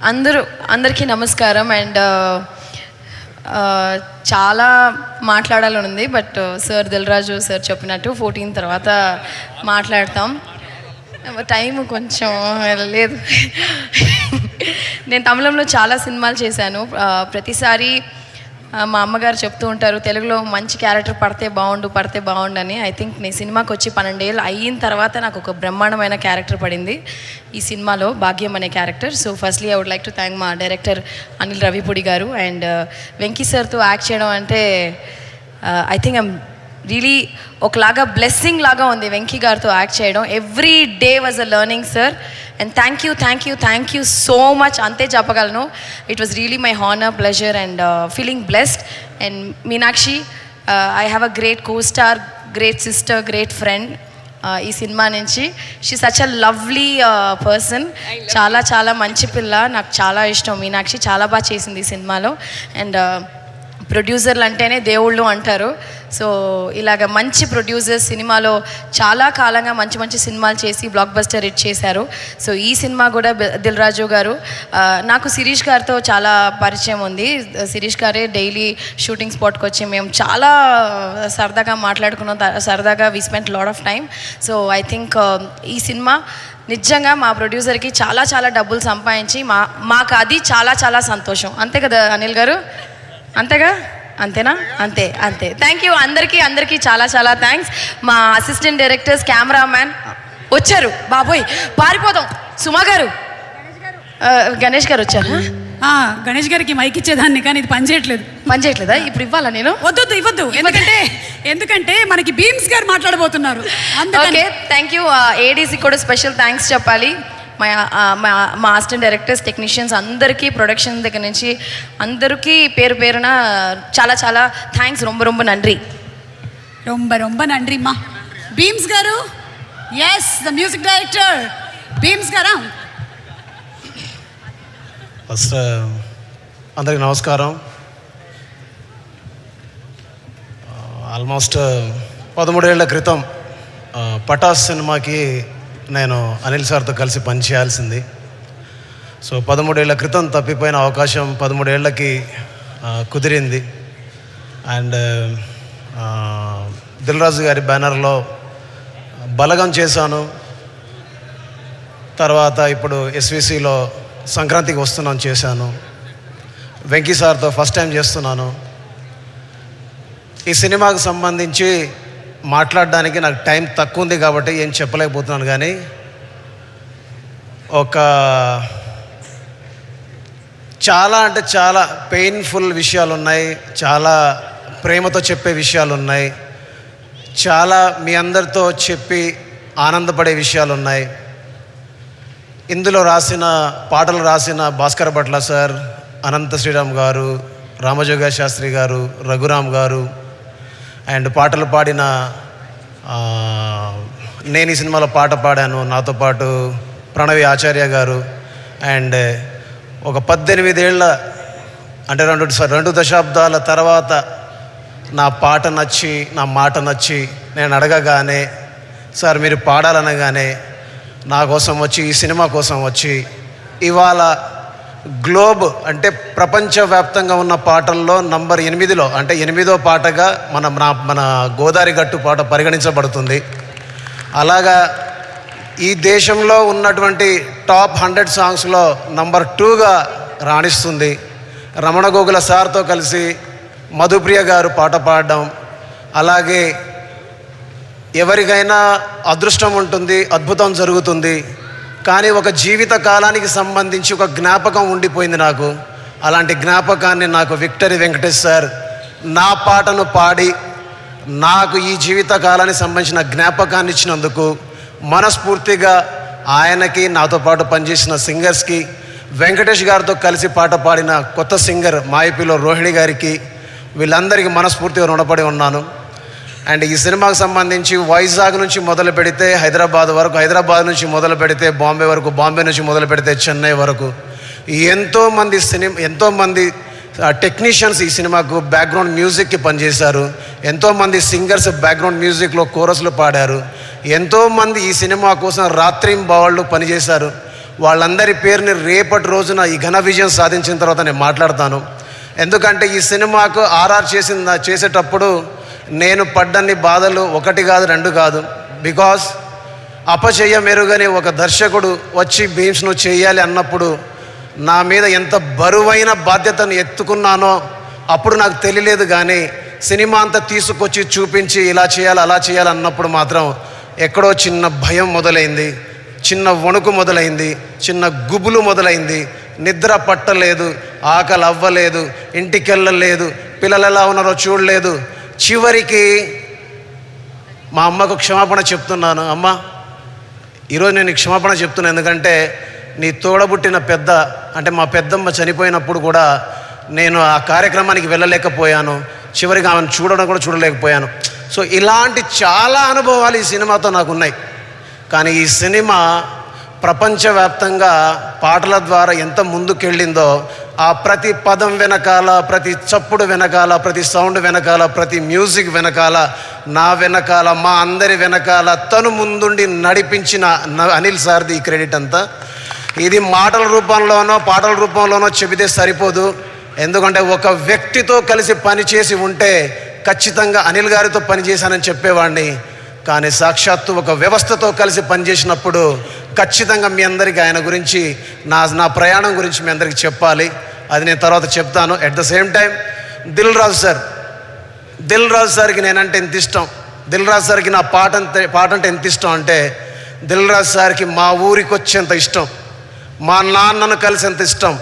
అందరికీ నమస్కారం. అండ్ చాలా మాట్లాడాలని ఉంది, బట్ సార్ దిల్రాజు సార్ చెప్పినట్టు 14 తర్వాత మాట్లాడతాం. టైం కొంచెం లేదు. నేను తమిళంలో చాలా సినిమాలు చేశాను. ప్రతిసారి మా అమ్మగారు చెప్తూ ఉంటారు, తెలుగులో మంచి క్యారెక్టర్ పడితే బాగుండు అని. ఐ థింక్ నేను సినిమాకి వచ్చి 12 ఏళ్ళు అయిన తర్వాత నాకు ఒక బ్రహ్మాండమైన క్యారెక్టర్ పడింది ఈ సినిమాలో, భాగ్యం అనే character. So firstly I would like to thank మా డైరెక్టర్ అనిల్ రవిపూడి గారు. అండ్ వెంకీ సార్తో యాక్ట్ చేయడం అంటే ఐ థింక్ ఐమ్ రియలీ ఒకలాగా బ్లెస్సింగ్ లాగా ఉంది వెంకీ గారితో యాక్ట్ చేయడం. Every day was a learning sir. And thank you so much, అంతే చెప్పగలను. It was really my honour, pleasure and feeling blessed. And Meenakshi, I have a great co-star, great sister, great friend ఈ cinema నుంచి. She such a lovely person, చాలా మంచి పిల్ల. నాకు చాలా ఇష్టం మీనాక్షి, చాలా బాగా చేసింది ఈ సినిమాలో. అండ్ ప్రొడ్యూసర్లు అంటేనే దేవుళ్ళు అంటారు. సో ఇలాగ మంచి ప్రొడ్యూసర్స్ సినిమాలో చాలా కాలంగా మంచి సినిమాలు చేసి బ్లాక్ బస్టర్ హిట్ చేశారు. సో ఈ సినిమా కూడా దిల్రాజు గారు, నాకు శిరీష్ గారితో చాలా పరిచయం ఉంది. శిరీష్ గారే డైలీ షూటింగ్ స్పాట్కి వచ్చి మేము చాలా సరదాగా మాట్లాడుకున్నాం, సరదాగా we spent lot of time. So I think ఈ సినిమా నిజంగా మా ప్రొడ్యూసర్కి చాలా డబ్బులు సంపాదించి మాకు అది చాలా సంతోషం. అంతే కదా అనిల్ గారు? అంతేగా? అంతేనా? అంతే. థ్యాంక్ యూ అందరికీ చాలా థ్యాంక్స్. మా అసిస్టెంట్ డైరెక్టర్స్, కెమెరామ్యాన్ వచ్చారు. బాబోయ్ పారిపోదాం. సుమా గారు, గణేష్ గారు వచ్చారు. గణేష్ గారికి మైక్ ఇచ్చేదాన్ని, కానీ ఇది పనిచేయట్లేదా? ఇప్పుడు ఇవ్వాలా నేను? ఇవ్వద్దు. ఎందుకంటే మనకి బీమ్స్ గారు మాట్లాడబోతున్నారు. Okay, thank you. ఏడీసీ కూడా స్పెషల్ థ్యాంక్స్ చెప్పాలి. మా అసిస్టెంట్ డైరెక్టర్స్, టెక్నీషియన్స్ అందరికీ, ప్రొడక్షన్ దగ్గర నుంచి అందరికీ పేరున చాలా థ్యాంక్స్. ரொம்ப நன்றி. ரொம்ப நன்றி మా బీమ్స్ గారు. Yes, the music director Bheems గారా. ఫస్ట్ అందరికి నమస్కారం. ఆల్మోస్ట్ 13 ఏళ్ల క్రితం పటాస్ సినిమాకి నేను అనిల్ సార్తో కలిసి పనిచేయాల్సింది. సో 13 ఏళ్ల క్రితం తప్పిపోయిన అవకాశం 13 ఏళ్ళకి కుదిరింది. అండ్ దిల్రాజు గారి బ్యానర్లో బలగం చేశాను. తర్వాత ఇప్పుడు ఎస్విసిలో సంక్రాంతికి వస్తున్నాను చేశాను. వెంకీ సార్తో ఫస్ట్ టైం చేస్తున్నాను. ఈ సినిమాకు సంబంధించి మాట్లాడడానికి నాకు టైం తక్కువ ఉంది కాబట్టి ఏం చెప్పలేకపోతున్నాను. కానీ చాలా పెయిన్ఫుల్ విషయాలు ఉన్నాయి, చాలా ప్రేమతో చెప్పే విషయాలు ఉన్నాయి, చాలా మీ అందరితో చెప్పి ఆనందపడే విషయాలు ఉన్నాయి. ఇందులో పాటలు రాసిన భాస్కర్ భట్ల సార్, అనంత శ్రీరామ్ గారు, రామజోగ శాస్త్రి గారు, రఘురామ్ గారు, అండ్ పాటలు పాడిన నేను ఈ సినిమాలో పాట పాడాను నాతో పాటు ప్రణవి ఆచార్య గారు. అండ్ ఒక 18 ఏళ్ళ అంటే 2 దశాబ్దాల తర్వాత నా పాట నచ్చి, నా మాట నచ్చి నేను అడగగానే, సార్ మీరు పాడాలనగానే నా కోసం వచ్చి, ఈ సినిమా కోసం వచ్చి, ఇవాళ గ్లోబ్ అంటే ప్రపంచవ్యాప్తంగా ఉన్న పాటల్లో నంబర్ 8లో అంటే 8వ పాటగా మన గోదారి గట్టు పాట పరిగణించబడుతుంది. అలాగా ఈ దేశంలో ఉన్నటువంటి టాప్ 100 సాంగ్స్లో నంబర్ 2గా రాణిస్తుంది. రమణ గోగుల సార్తో కలిసి మధుప్రియ గారు పాట పాడడం. అలాగే ఎవరికైనా అదృష్టం ఉంటుంది, అద్భుతం జరుగుతుంది, కానీ ఒక జీవిత కాలానికి సంబంధించి ఒక జ్ఞాపకం ఉండిపోయింది నాకు. అలాంటి జ్ఞాపకాన్ని నాకు విక్టరీ వెంకటేష్ సార్ నా పాటను పాడి నాకు ఈ జీవిత కాలానికి సంబంధించిన జ్ఞాపకాన్ని ఇచ్చినందుకు మనస్ఫూర్తిగా ఆయనకి, నాతో పాటు పనిచేసిన సింగర్స్కి, వెంకటేష్ గారితో కలిసి పాట పాడిన కొత్త సింగర్ మాయపిలో రోహిణి గారికి, వీళ్ళందరికీ మనస్ఫూర్తిగా రుణపడి ఉన్నాను. అండ్ ఈ సినిమాకు సంబంధించి వైజాగ్ నుంచి మొదలు పెడితే హైదరాబాద్ వరకు, హైదరాబాద్ నుంచి మొదలు పెడితే బాంబే వరకు, బాంబే నుంచి మొదలు పెడితే చెన్నై వరకు ఎంతోమంది టెక్నీషియన్స్ ఈ సినిమాకు బ్యాక్గ్రౌండ్ మ్యూజిక్కి పనిచేశారు. ఎంతోమంది సింగర్స్ బ్యాక్గ్రౌండ్ మ్యూజిక్లో కోరస్లు పాడారు. ఎంతోమంది ఈ సినిమా కోసం రాత్రింబవళ్ళు పనిచేశారు. వాళ్ళందరి పేరుని రేపటి రోజున ఈ ఘన విజయం సాధించిన తర్వాత నేను మాట్లాడతాను. ఎందుకంటే ఈ సినిమాకు ఆర్ఆర్ చేసేటప్పుడు నేను పడ్డన్ని బాధలు 1 కాదు 2 కాదు. బికాస్ అపచయ మెరుగని ఒక దర్శకుడు వచ్చి భీమ్స్ను చేయాలి అన్నప్పుడు నా మీద ఎంత బరువైన బాధ్యతను ఎత్తుకున్నానో అప్పుడు నాకు తెలియలేదు. కానీ సినిమా అంతా తీసుకొచ్చి చూపించి ఇలా చేయాలి అలా చేయాలి అన్నప్పుడు మాత్రం ఎక్కడో చిన్న భయం మొదలైంది, చిన్న వణుకు మొదలైంది, చిన్న గుబులు మొదలైంది. నిద్ర పట్టలేదు, ఆకలి అవ్వలేదు, ఇంటికి వెళ్ళలేదు, పిల్లలు ఎలా ఉన్నారో చూడలేదు. చివరికి మా అమ్మకు క్షమాపణ చెప్తున్నాను. అమ్మ, ఈరోజు నేను క్షమాపణ చెప్తున్నాను. ఎందుకంటే నీ తోడబుట్టిన పెద్ద అంటే మా పెద్దమ్మ చనిపోయినప్పుడు కూడా నేను ఆ కార్యక్రమానికి వెళ్ళలేకపోయాను. చివరికి ఆమెను చూడడం కూడా చూడలేకపోయాను. సో ఇలాంటి చాలా అనుభవాలు ఈ సినిమాతో నాకు ఉన్నాయి. కానీ ఈ సినిమా ప్రపంచవ్యాప్తంగా పాటల ద్వారా ఎంత ముందుకెళ్ళిందో, ఆ ప్రతి పదం వెనకాల, ప్రతి చప్పుడు వెనకాల, ప్రతి సౌండ్ వెనకాల, ప్రతి మ్యూజిక్ వెనకాల, నా వెనకాల, మా అందరి వెనకాల తను ముందుండి నడిపించిన అనిల్ సార్ది ఈ క్రెడిట్ అంతా. ఇది మాటల రూపంలోనో పాటల రూపంలోనో చెబితే సరిపోదు. ఎందుకంటే ఒక వ్యక్తితో కలిసి పనిచేసి ఉంటే ఖచ్చితంగా అనిల్ గారితో పనిచేశానని చెప్పేవాడిని. కానీ సాక్షాత్తు ఒక వ్యవస్థతో కలిసి పనిచేసినప్పుడు ఖచ్చితంగా మీ అందరికీ ఆయన గురించి నా ప్రయాణం గురించి మీ అందరికీ చెప్పాలి. అది నేను తర్వాత చెప్తాను. At the same time Dil Raju సార్కి నేనంటే ఎంత ఇష్టం, దిల్ రాజు సార్కి నా పాట అంటే ఎంత ఇష్టం అంటే, దిల్ రాజు సార్కి మా ఊరికి వచ్చేంత ఇష్టం, మా నాన్నను కలిసేంత ఇష్టం,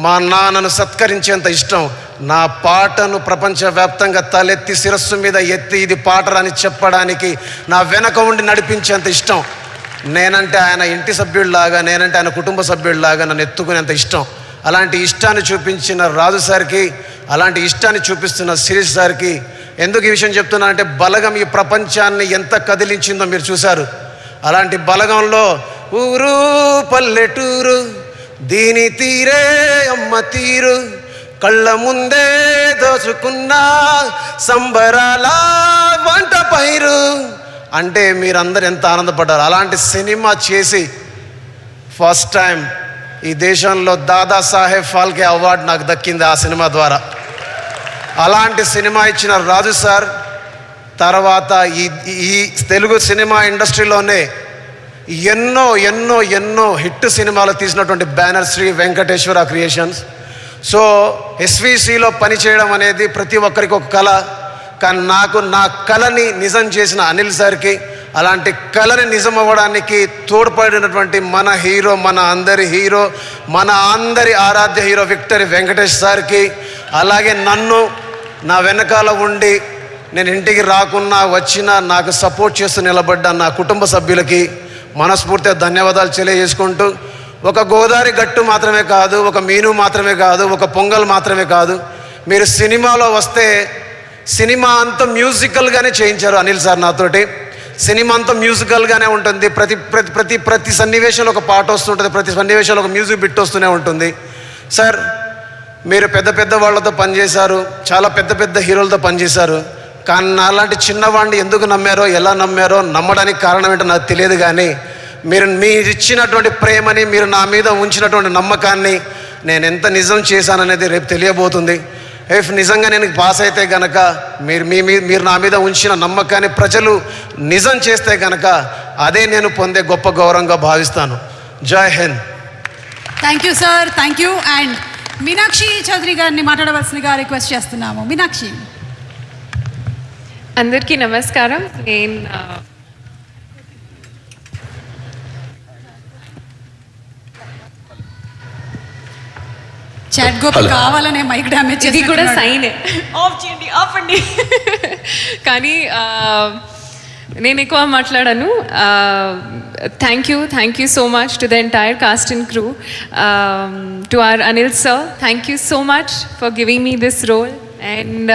మా నాన్నను సత్కరించేంత ఇష్టం, నా పాటను ప్రపంచవ్యాప్తంగా తలెత్తి శిరస్సు మీద ఎత్తి ఇది పాటరని చెప్పడానికి నా వెనక ఉండి నడిపించేంత ఇష్టం. నేనంటే ఆయన ఇంటి సభ్యుడిలాగా, నేనంటే ఆయన కుటుంబ సభ్యుడిలాగా నన్ను ఎత్తుకునేంత ఇష్టం. అలాంటి ఇష్టాన్ని చూపించిన రాజు సార్కి, అలాంటి ఇష్టాన్ని చూపిస్తున్న శిరీష్ సార్కి ఎందుకు ఈ విషయం చెప్తున్నానంటే, బలగం ఈ ప్రపంచాన్ని ఎంత కదిలించిందో మీరు చూశారు. అలాంటి బలగంలో ఊరు పల్లెటూరు దీని తీరే అమ్మ తీరు, కళ్ళ ముందే దోచుకున్న సంబరాల వంట పైరు అంటే మీరందరూ ఎంత ఆనందపడ్డారు. అలాంటి సినిమా చేసి ఫస్ట్ టైం ఈ దేశంలో దాదాసాహెబ్ ఫాల్కే అవార్డు నాకు దక్కింది ఆ సినిమా ద్వారా. అలాంటి సినిమా ఇచ్చిన రాజు సార్ తర్వాత ఈ తెలుగు సినిమా ఇండస్ట్రీలోనే ఎన్నో ఎన్నో ఎన్నో హిట్ సినిమాలు తీసినటువంటి banner Sri Venkateswara creations. So ఎస్విసిలో పనిచేయడం అనేది ప్రతి ఒక్కరికి ఒక కళ. కానీ నాకు నా కళని నిజం చేసిన అనిల్ సార్కి, అలాంటి కళని నిజం అవ్వడానికి తోడ్పడినటువంటి మన హీరో, మన అందరి ఆరాధ్య హీరో విక్టరీ వెంకటేష్ సార్కి, అలాగే నన్ను నా వెనకాల ఉండి నేను ఇంటికి రాకున్నా వచ్చినా నాకు సపోర్ట్ చేస్తూ నిలబడ్డ నా కుటుంబ సభ్యులకి మనస్ఫూర్తిగా ధన్యవాదాలు తెలియజేసుకుంటూ, ఒక గోదావరి గట్టు మాత్రమే కాదు, ఒక మీను మాత్రమే కాదు, ఒక పొంగల్ మాత్రమే కాదు, మీరు సినిమాలో వస్తే సినిమా అంతా మ్యూజికల్గానే చేయించారు అనిల్ సార్ నాతోటి. సినిమా అంతా మ్యూజికల్గానే ఉంటుంది. ప్రతి సన్నివేశంలో ఒక పాట వస్తుంటుంది, ప్రతి సన్నివేశంలో ఒక మ్యూజిక్ బిట్ వస్తూనే ఉంటుంది. సార్, మీరు పెద్ద వాళ్ళతో పనిచేశారు, చాలా పెద్ద హీరోలతో పనిచేశారు. కానీ నాలాంటి చిన్నవాడిని ఎందుకు నమ్మారో, ఎలా నమ్మారో, నమ్మడానికి కారణం ఏంటో నాకు తెలియదు. కానీ మీరు ఇచ్చినటువంటి ప్రేమని, మీరు నా మీద ఉంచినటువంటి నమ్మకాన్ని నేను ఎంత నిజం చేశాననేది రేపు తెలియబోతుంది. ఇఫ్ నిజంగా నేను పాస్ అయితే గనక, మీరు నా మీద ఉంచిన నమ్మకాన్ని ప్రజలు నిజం చేస్తే గనక అదే నేను పొందే గొప్ప గౌరవంగా భావిస్తాను. Jai Hind. Thank you sir, thank you. And Meenakshi Chaudhary గారిని మాట్లాడవలసిందిగా రిక్వెస్ట్ చేస్తున్నాము. మీనాక్షి. అందరికీ నమస్కారం. నేను చాట్ గోపి కావాలనే మైక్ డ్యామేజ్ ఇది కూడా సైన్ ఆఫ్ చేయండి, ఆపండి. కానీ నేను ఎక్కువ మాట్లాడాను. Thank you so much to the entire cast and crew, to our Anil sir, thank you so much for giving me this role, and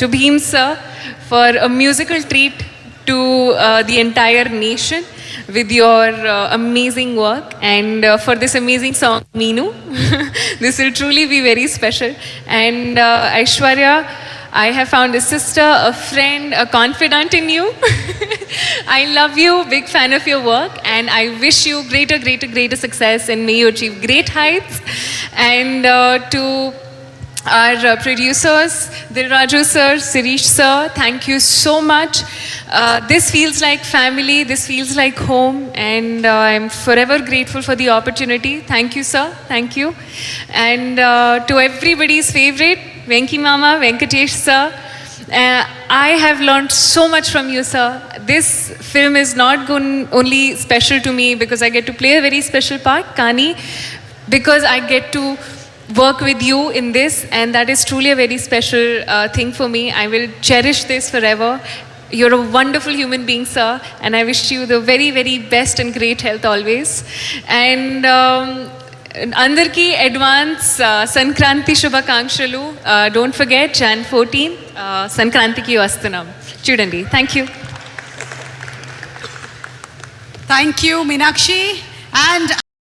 to Bheem sir for a musical treat to the entire nation with your amazing work, and for this amazing song Meenu. This will truly be very special. And Aishwarya, I have found a sister, a friend, a confidant in you. I love you, big fan of your work, and I wish you greater success, and may you achieve great heights. And to our producers, Dilraju sir, Sirish sir, thank you so much. This feels like family, this feels like home, and I'm forever grateful for the opportunity. Thank you, sir. Thank you. And to everybody's favorite, Venki Mama, Venkatesh sir, I have learned so much from you, sir. This film is not only special to me because I get to play a very special part, Kani, because I get to work with you in this, and that is truly a very special thing for me. I will cherish this forever. You're a wonderful human being, sir, and I wish you the very best and great health always. And Andarki advance Sankranti Shubhakankshalu. Don't forget Jan 14 Sankrantiki vastunam. Chudandi. Thank you. Thank you, Meenakshi. And